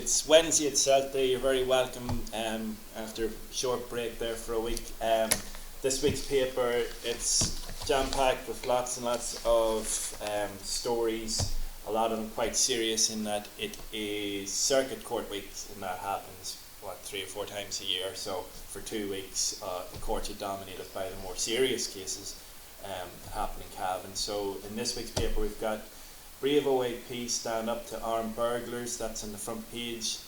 it's Wednesday at Celt Day. You're very welcome after a short break there for a week. This week's paper, it's jam-packed with lots and lots of stories, a lot of them quite serious in that it is circuit court week, and that happens 3 or 4 times a year. So for 2 weeks the courts are dominated by the more serious cases happening in Cavan. So in this week's paper we've got Brave OAP stand up to armed burglars, that's on the front page.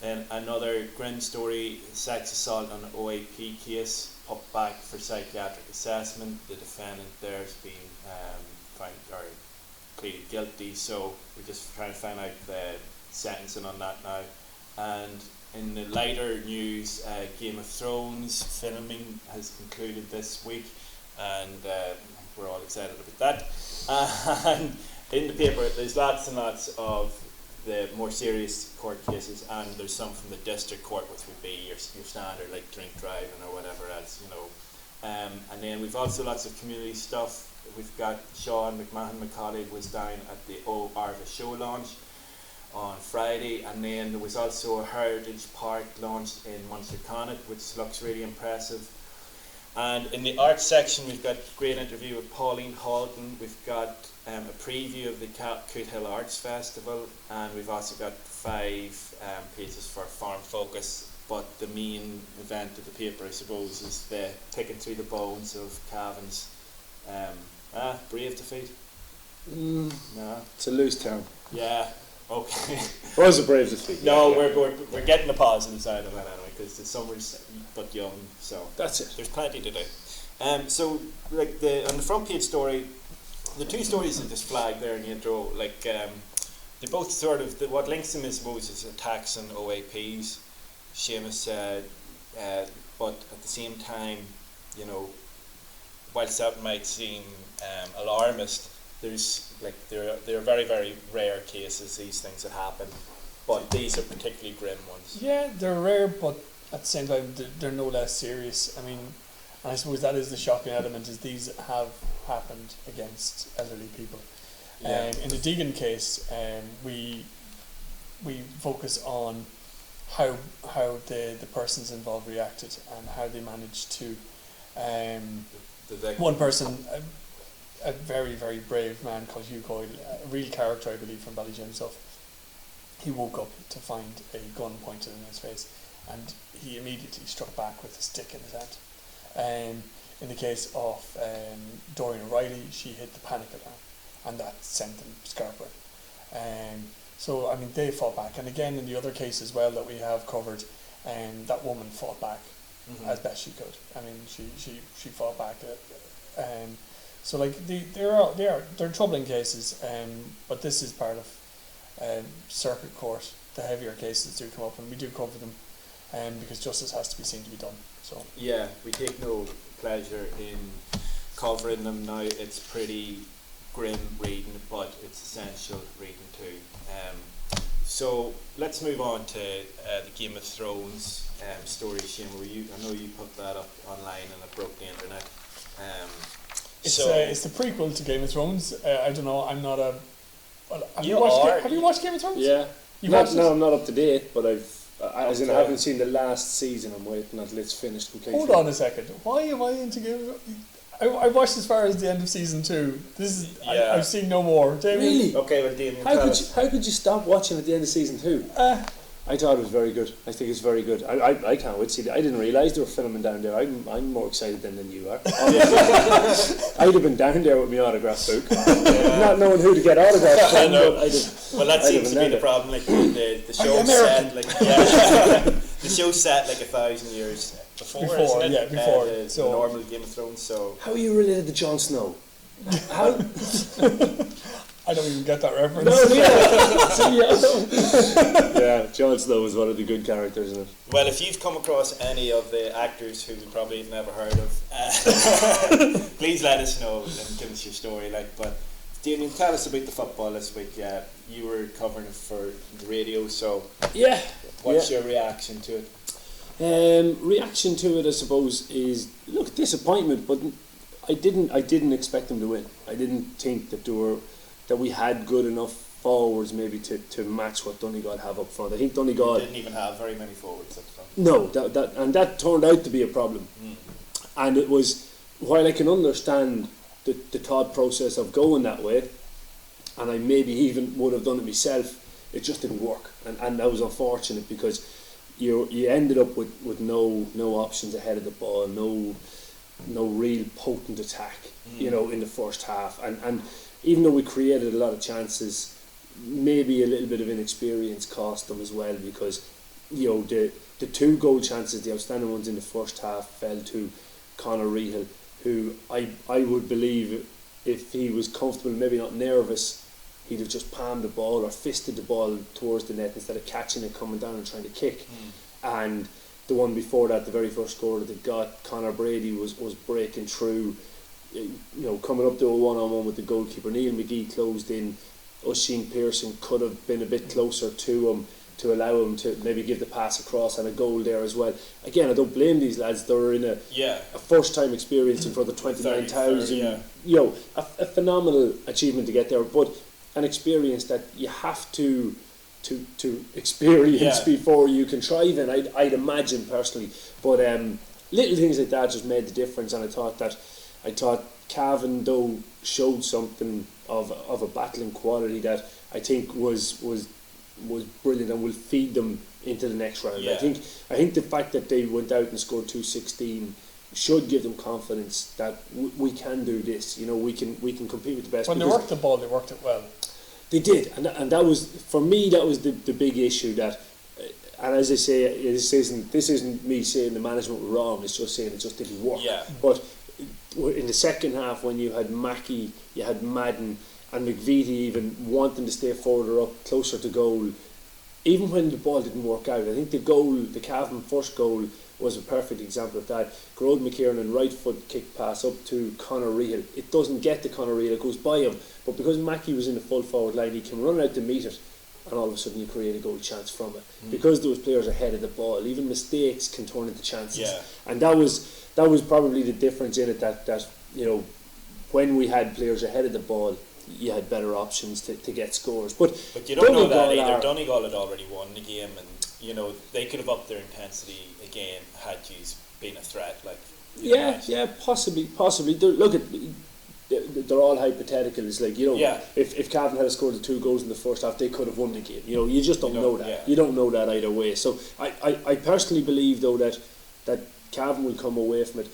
Then another grim story, sex assault on an OAP case, put back for psychiatric assessment. The defendant there has been pleaded guilty, so we're just trying to find out the sentencing on that now. And in the lighter news, Game of Thrones filming has concluded this week, and we're all excited about that. And in the paper there's lots and lots of the more serious court cases, and there's some from the district court, which would be your standard like drink driving or whatever else, you know. And then we've also lots of community stuff. We've got Sean McMahon, my colleague, was down at the O Arva show launch on Friday, and then there was also a heritage park launched in Munster Connaught, which looks really impressive. And in the arts section we've got a great interview with Pauline Halton. We've got a preview of the Coot Hill Arts Festival, and we've also got 5 pages for Farm Focus. But the main event of the paper, I suppose, is the picking through the bones of Cavan's Brave defeat. No, it's a loose term. Yeah. Okay. Was a Brave defeat? No, we're getting the positive side of that anyway, because the summer's but young, so that's it. There's plenty to do. So like on the front page story, the 2 stories that just flagged there in the intro, like they both sort of what links them, I suppose, is attacks on OAPs. Seamus said, but at the same time, you know, whilst that might seem alarmist, there's like there are very, very rare cases, these things that happen, but these are particularly grim ones. Yeah, they're rare, but at the same time they're no less serious. I mean, and I suppose that is the shocking element, is these have happened against elderly people. Yeah. In the Deegan case, we focus on how the persons involved reacted and how they managed to one person, a very, very brave man called Hugh Coyle, a real character I believe from Ballygym stuff, he woke up to find a gun pointed in his face, and he immediately struck back with a stick in his hand. In the case of Doreen O'Reilly, she hit the panic alarm, and that sent them scarper. So I mean, they fought back, and again in the other case as well that we have covered, that woman fought back as best she could. I mean, she fought back. So like they're troubling cases, but this is part of circuit court. The heavier cases do come up, and we do cover them, because justice has to be seen to be done. So yeah, we take no pleasure in covering them now. It's pretty grim reading, but it's essential reading too. So let's move on to the Game of Thrones story, Shane. I know you put that up online and it broke the internet. It's the prequel to Game of Thrones. I don't know. I'm not a. Have you watched Game of Thrones? Yeah. No, I'm not up to date, but I haven't seen the last season. I'm waiting until it's finished completely. Hold on a second. Why am I into Game of Thrones? I watched as far as the end of season 2. This is I've seen no more. Damien? Really? Okay, well, Damien, how could you stop watching at the end of season 2? I thought it was very good. I think it's very good. I can't wait to see it. I didn't realise they were filming down there. I'm more excited than you are. I'd have been down there with my autograph book, not knowing who to get autographs from. Well, that seems to be the problem. Like the show set, the show set like 1,000 years before, isn't it? Yeah, before. The normal Game of Thrones. So how are you related to Jon Snow? How? I don't even get that reference. Yeah, Jon Snow is one of the good characters in it. Well, if you've come across any of the actors who we probably have never heard of, please let us know and give us your story. But Damien, tell us about the football this week. You were covering it for the radio, so what's your reaction to it? Reaction to it, I suppose, is disappointment. But I didn't expect them to win. I didn't think that we had good enough forwards maybe to match what Donegal have up front. I think Donegal didn't even have very many forwards up front. No, that turned out to be a problem. And it was, while I can understand the thought process of going that way, and I maybe even would have done it myself, it just didn't work, and that was unfortunate because you ended up with no options ahead of the ball, no real potent attack, in the first half, and even though we created a lot of chances, maybe a little bit of inexperience cost them as well, because the 2 goal chances, the outstanding ones in the first half, fell to Conor Rehill, who I would believe if he was comfortable, maybe not nervous, he'd have just palmed the ball or fisted the ball towards the net instead of catching it, coming down and trying to kick. And the one before that, the very first score that they got, Conor Brady was breaking through, coming up to a one-on-one with the goalkeeper. Neil McGee closed in. Oisin Pearson could have been a bit closer to him to allow him to maybe give the pass across, and a goal there as well. Again, I don't blame these lads. They're in a first-time experience in front of 29,000. A phenomenal achievement to get there, but an experience that you have to experience before you can thrive in. I'd imagine personally, but little things like that just made the difference. And I thought Cavan though showed something of a battling quality that I think was brilliant and will feed them into the next round. I think the fact that they went out and scored 216 should give them confidence that we can do this. We can compete with the best. When they worked the ball, they worked it well. They did, and that was, for me, that was the big issue. That, and as I say, this isn't me saying the management were wrong. It's just saying it just didn't work. But in the second half, when you had Mackey, you had Madden, and McVitie even wanting to stay further up, closer to goal, even when the ball didn't work out, I think the Cavan first goal was a perfect example of that. Grode McKiernan, right foot kick pass up to Conor Rehill. It doesn't get to Conor Rehill, it goes by him. But because Mackey was in the full forward line, he can run out to meet it, and all of a sudden you create a goal chance from it. Because there was players ahead of the ball, even mistakes can turn into chances. And that was probably the difference in it, that when we had players ahead of the ball, you had better options to get scores. But you don't know that either. Donegal had already won the game, and they could have upped their intensity again had you been a threat. Possibly. They're all hypothetical. It's like, if Cavan had scored the 2 goals in the first half, they could have won the game. You just don't know that. You don't know that either way. So I personally believe though that Cavan will come away from it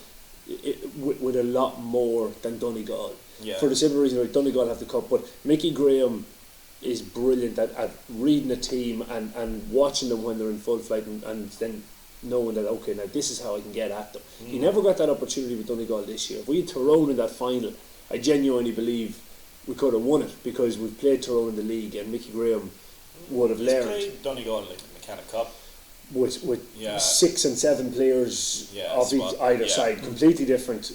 with a lot more than Donegal. For the simple reason, Donegal have the cup, but Mickey Graham is brilliant at reading a team and watching them when they're in full flight and then knowing that, okay, now this is how I can get at them. He never got that opportunity with Donegal this year. If we had Tyrone in that final, I genuinely believe we could have won it, because we've played Tyrone in the league and Mickey Graham would have learned. He's played Donegal in the Mechanic Cup. With 6 and 7 players of either side, completely different.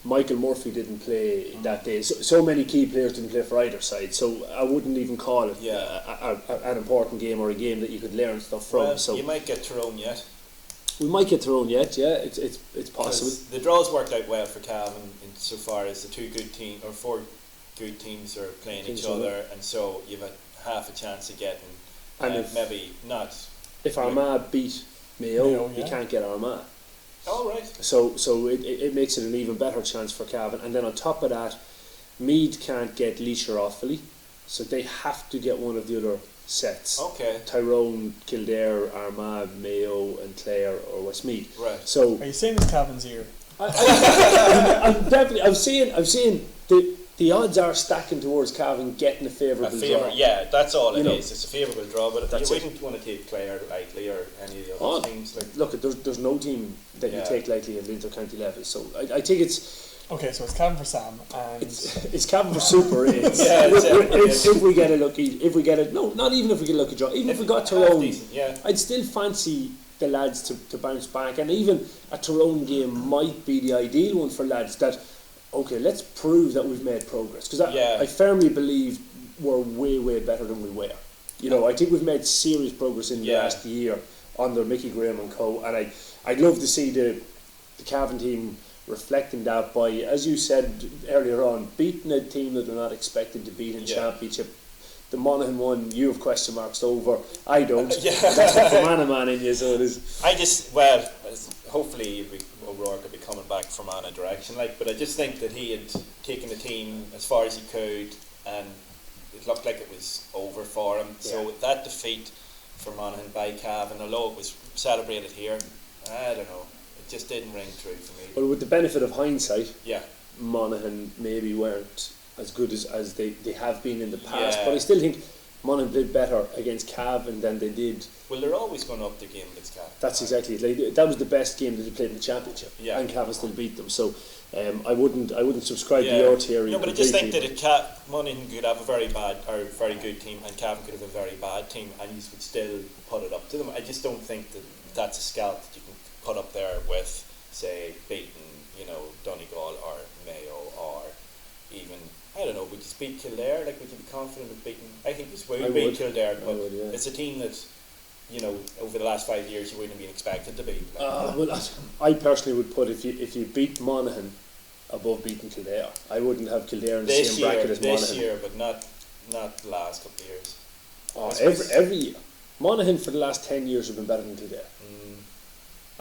Michael Murphy didn't play that day. So many key players didn't play for either side. So I wouldn't even call it an important game or a game that you could learn stuff from. Well, so you might get Tyrone yet. We might get Tyrone yet. Yeah, it's possible. The draws worked out well for Cavan insofar as the 2 good teams or 4 good teams are playing each other, and so you've a half a chance of getting maybe not. If Armagh beat Mayo, you can't get Armagh. Oh, right. So it makes it an even better chance for Cavan. And then on top of that, Meath can't get Laois or Offaly, so they have to get one of the other sets. Okay. Tyrone, Kildare, Armagh, Mayo, and Clare or Westmeath. Right. So are you saying it's Cavan's ear? I'm definitely. I'm seeing the odds are stacking towards Cavan getting a favourable draw. Yeah, that's all it is. It's a favourable draw, but you wouldn't want to take Clare lightly or any of the other teams. Look, there's no team that you take lightly at the inter-county level. So I think it's. Okay, so it's Cavan for Sam, and it's Cavan for Super 8. If we get a lucky, not even if we get a lucky draw, even if we got Tyrone, I'd still fancy the lads to bounce back, and even a Tyrone game might be the ideal one for lads that. Okay, let's prove that we've made progress, because I firmly believe we're way better than we were. I think we've made serious progress in the last year under Mickey Graham and co. And I'd love to see the Cavan team reflecting that by, as you said earlier on, beating a team that they're not expected to beat in championship. the Monaghan one, you have question marks over. I don't. Yeah. That's the Fermanagh man in you, so it is. Hopefully O'Rourke will be coming back from on a direction, but I just think that he had taken the team as far as he could, and it looked like it was over for him. Yeah. So that defeat for Monaghan by Cavan, although it was celebrated here, I don't know, it just didn't ring true for me. Well, with the benefit of hindsight, yeah, Monaghan maybe weren't as good as they have been in the past, but I still think Monaghan played better against Cavan than they did. Well, they're always going to up their game against Cavan. That's exactly it. That was the best game that they played in the championship, and Cavan still beat them. So I wouldn't subscribe to your theory. No, but I just think that Monaghan could have a very bad or very good team, and Cavan could have a very bad team, and you would still put it up to them. I just don't think that that's a scalp that you can put up there with, say, beating Donegal or Mayo, or even, I don't know, would you beat Kildare? Would you be confident of beating? I think you would beat Kildare, but it's a team that, over the last 5 years you wouldn't have been expected to beat. Well, I personally would put if you beat Monaghan above beating Kildare, I wouldn't have Kildare in the same bracket as Monaghan. This year, but not the last couple of years. Every year. Monaghan for the last 10 years have been better than Kildare.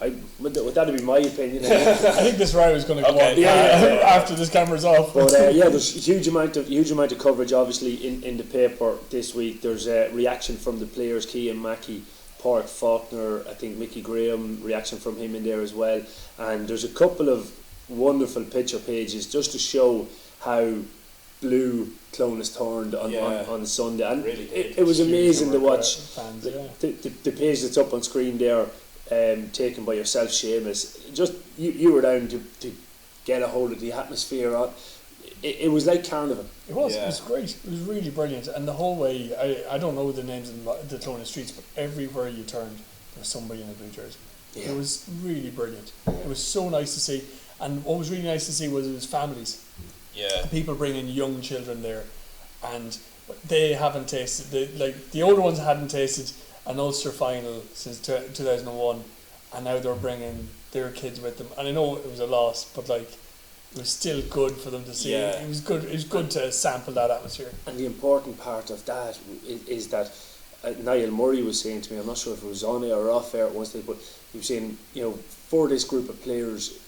That would be my opinion. I think this round is going to go on after this camera's off. But there's a huge amount of coverage obviously in the paper this week. There's a reaction from the players, Cian Mackey, Pádraig Faulkner, I think Mickey Graham, reaction from him in there as well. And there's a couple of wonderful picture pages just to show how blue Clonus turned on Sunday. And really it was amazing to watch fans, the page that's up on screen there. Taken by yourself, Seamus. Just you were down to get a hold of the atmosphere. It was like carnival. It was. Yeah. It was great. It was really brilliant. And the whole way, I don't know the names of the Clonus streets, but everywhere you turned, there was somebody in a blue jersey. Yeah. It was really brilliant. It was so nice to see. And what was really nice to see was families. Yeah. People bringing young children there, and they haven't tasted the older ones hadn't tasted an Ulster final since 2001, and now they're bringing their kids with them. And I know it was a loss, but it was still good for them to see. Yeah. It was good. It was good to sample that atmosphere. And the important part of that is that Niall Murray was saying to me, I'm not sure if it was on air or off air at one stage, but he was saying, for this group of players,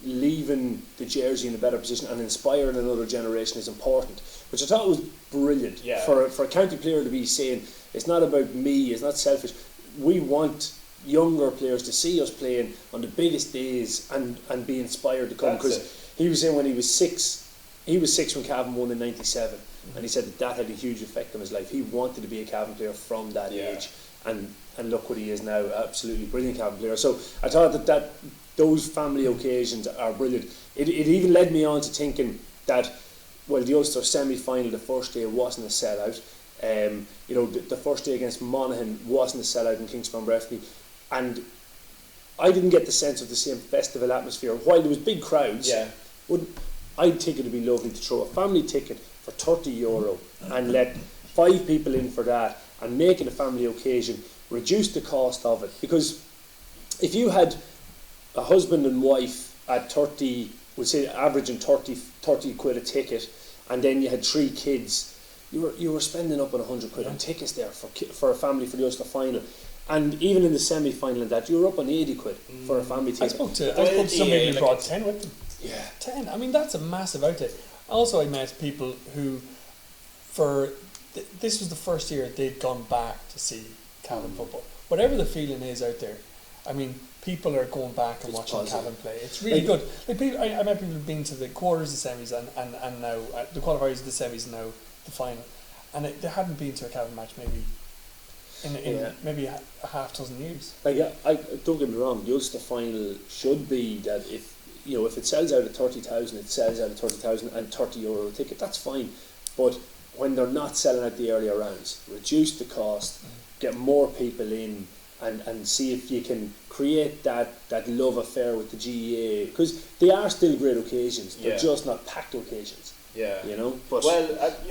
leaving the jersey in a better position and inspiring another generation is important, which I thought was brilliant. Yeah. For a county player to be saying, it's not about me, it's not selfish, we want younger players to see us playing on the biggest days and be inspired to come, because he was saying when he was six when Cavan won in 97, and he said that had a huge effect on his life. He wanted to be a Cavan player from that age, and look what he is now, absolutely brilliant Cavan player. So I thought that those family occasions are brilliant. It even led me on to thinking that, well, the Ulster semi-final, the first day wasn't a sellout. The first day against Monaghan wasn't a sellout in Kingspan Breffni, and I didn't get the sense of the same festival atmosphere. While there was big crowds, I'd think it'd be lovely to throw a family ticket for €30 and let 5 people in for that and make it a family occasion, reduce the cost of it. Because if you had a husband and wife at 30, we'll say averaging 30 quid a ticket, and then you had 3 kids, you were spending up on 100 quid on tickets there for a family for the Ulster final. And even in the semi-final and that, you were up on 80 quid for a family ticket. I spoke to somebody who brought 10 with them. Yeah. 10. I mean, that's a massive outlay. Also, I met people who, this was the first year they'd gone back to see Cavan football. Whatever the feeling is out there, I mean, people are going back and watching Cavan play. It's really good. I met people who've been to the quarters, the semis, and now the qualifiers, the semis, and now the final, and they hadn't been to a Cavan match maybe in maybe a half dozen years. I don't get me wrong. The Ulster final should be that if it sells out at 30,000, it sells out at 30,000 and €30 a ticket. That's fine, but when they're not selling out the earlier rounds, reduce the cost, get more people in, and see if you can create that love affair with the GEA, because they are still great occasions. They're just not packed occasions. Yeah. But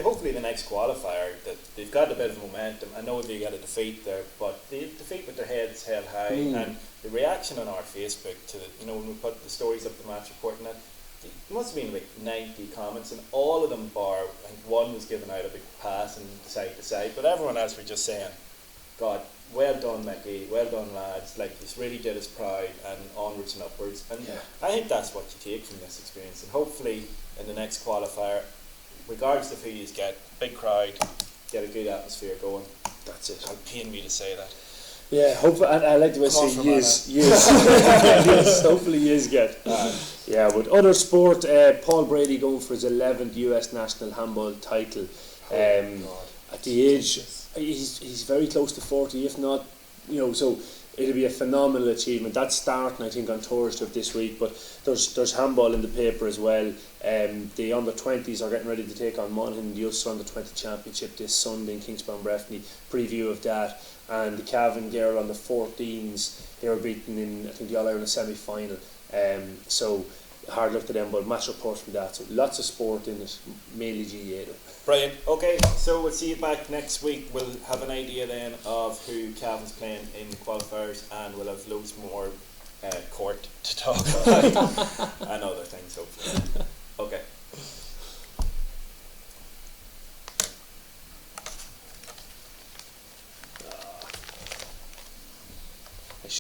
hopefully the next qualifier, that they've got a bit of momentum. I know they got a defeat there, but the defeat with their heads held high, and the reaction on our Facebook to when we put the stories up, the match report, and that, It must have been about 90 comments, and all of them bar, I think one was given out a big pass and side to side, but everyone else were just saying, God, well done, Mickey, well done, lads, like, this really did us proud, and onwards and upwards. And I think that's what you take from this experience, and hopefully in the next qualifier, regardless of who you get, big crowd, get a good atmosphere going. That's it. It'll pain me to say that. Yeah, hopefully, I like the way Come on say from yes, yes, hopefully yes get. Yeah, but other sport, Paul Brady going for his 11th US national handball title. At the age, he's very close to 40, if not, so it'll be a phenomenal achievement. That's starting, I think, on Thursday of this week, but there's handball in the paper as well. The under-20s are getting ready to take on Monaghan in the Ulster Under-20 Championship this Sunday in Kingsbound Breffni. Preview of that. And the Cavan girl on the 14s, they were beaten in, I think, the All-Ireland semi-final. So hard luck to them, but match report from that. So lots of sport in it, mainly GAA though. Brilliant. Okay, so we'll see you back next week. We'll have an idea then of who Cavan's playing in the qualifiers, and we'll have loads more court to talk about and other things, hopefully. Okay.